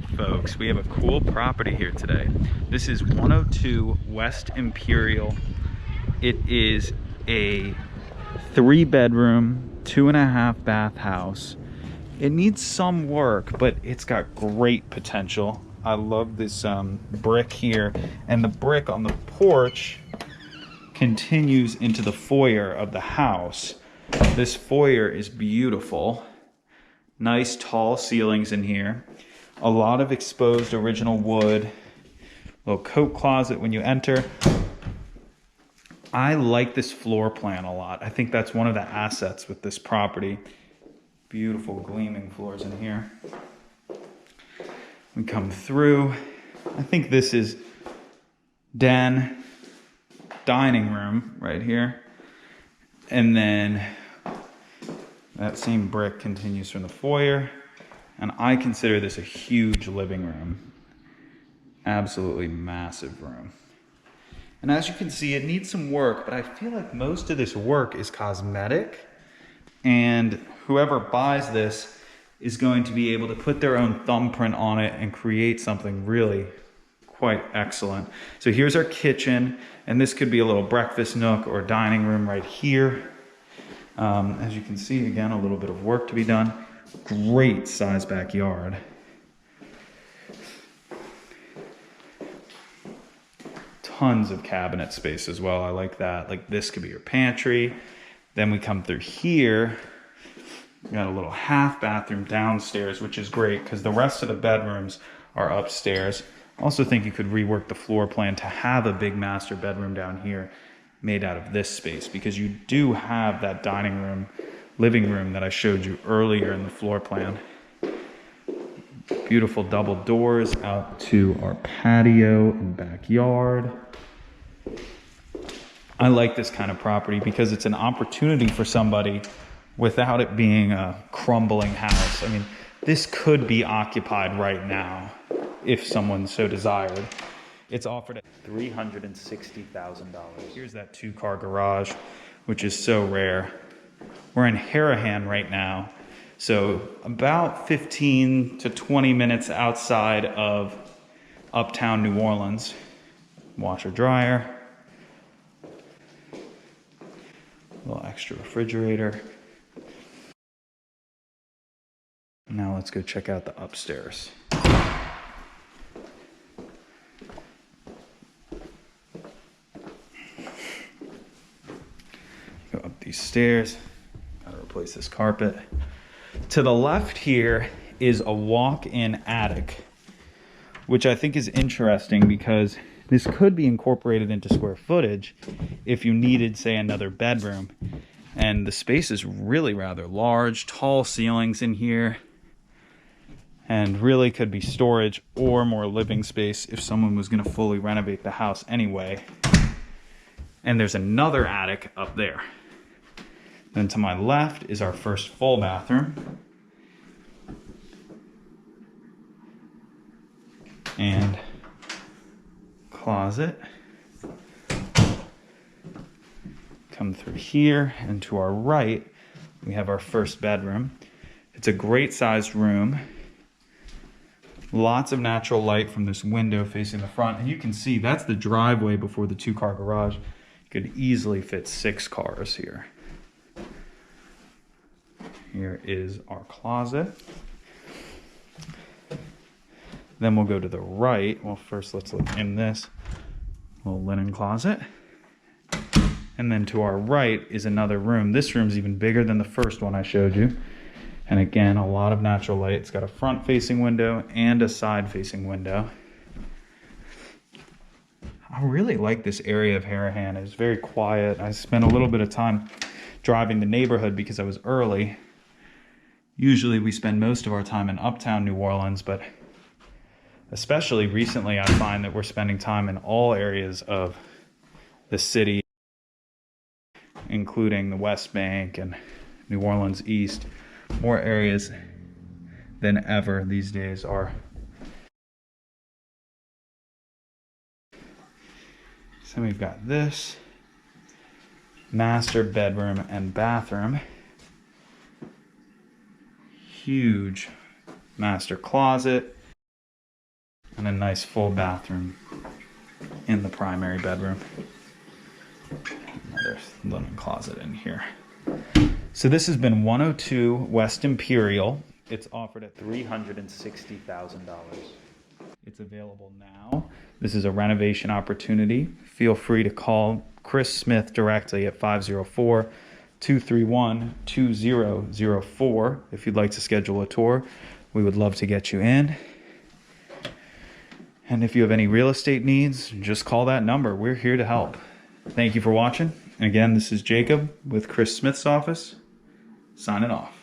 right, folks, we have a cool property here today. This is 102 West Imperial. It is a 3-bedroom, 2.5-bath house. It needs some work, but it's got great potential. I love this brick here, and the brick on the porch continues into the foyer of the house. This foyer is beautiful. Nice tall ceilings in here. A lot of exposed original wood. Little coat closet when you enter. I like this floor plan a lot. I think that's one of the assets with this property. Beautiful gleaming floors in here. We come through. I think this is den, dining room right here. And then that same brick continues from the foyer. And I consider this a huge living room. Absolutely massive room. And as you can see, it needs some work, but I feel like most of this work is cosmetic. And whoever buys this is going to be able to put their own thumbprint on it and create something really quite excellent. So here's our kitchen, and this could be a little breakfast nook or dining room right here. As you can see, again, a little bit of work to be done. Great size backyard. Tons of cabinet space as well. I like that. Like this could be your pantry. Then we come through here. We got a little half bathroom downstairs, which is great because the rest of the bedrooms are upstairs. Also think you could rework the floor plan to have a big master bedroom down here made out of this space, because you do have that dining room, living room that I showed you earlier in the floor plan. Beautiful double doors out to our patio and backyard. I like this kind of property because it's an opportunity for somebody without it being a crumbling house. I mean, this could be occupied right now if someone so desired. It's offered at $360,000. Here's that 2-car garage, which is so rare. We're in Harahan right now, so about 15 to 20 minutes outside of uptown New Orleans. Washer dryer. A little extra refrigerator. Now let's go check out the upstairs. Go up these stairs. Gotta replace this carpet. To the left here is a walk-in attic, which I think is interesting because this could be incorporated into square footage if you needed, say, another bedroom. And the space is really rather large, tall ceilings in here, and really could be storage or more living space if someone was going to fully renovate the house anyway. And there's another attic up there. Then to my left is our first full bathroom. And closet. Come through here, and to our right, we have our first bedroom. It's a great sized room. Lots of natural light from this window facing the front. And you can see that's the driveway before the 2-car garage. You could easily fit 6 cars here. Here is our closet. Then we'll go to the right. Well, first let's look in this little linen closet. And then to our right is another room. This room's even bigger than the first one I showed you. And again, a lot of natural light. It's got a front-facing window and a side-facing window. I really like this area of Harahan. It's very quiet. I spent a little bit of time driving the neighborhood because I was early. Usually we spend most of our time in uptown New Orleans, but especially recently I find that we're spending time in all areas of the city, including the West Bank and New Orleans East. More areas than ever these days are. So we've got this master bedroom and bathroom. Huge master closet. And a nice full bathroom in the primary bedroom. Another linen closet in here. So this has been 102 West Imperial. It's offered at $360,000. It's available now. This is a renovation opportunity. Feel free to call Chris Smith directly at 504-231-2004 if you'd like to schedule a tour. We would love to get you in. And if you have any real estate needs, just call that number. We're here to help. Thank you for watching. And again, this is Jacob with Chris Smith's office, signing off.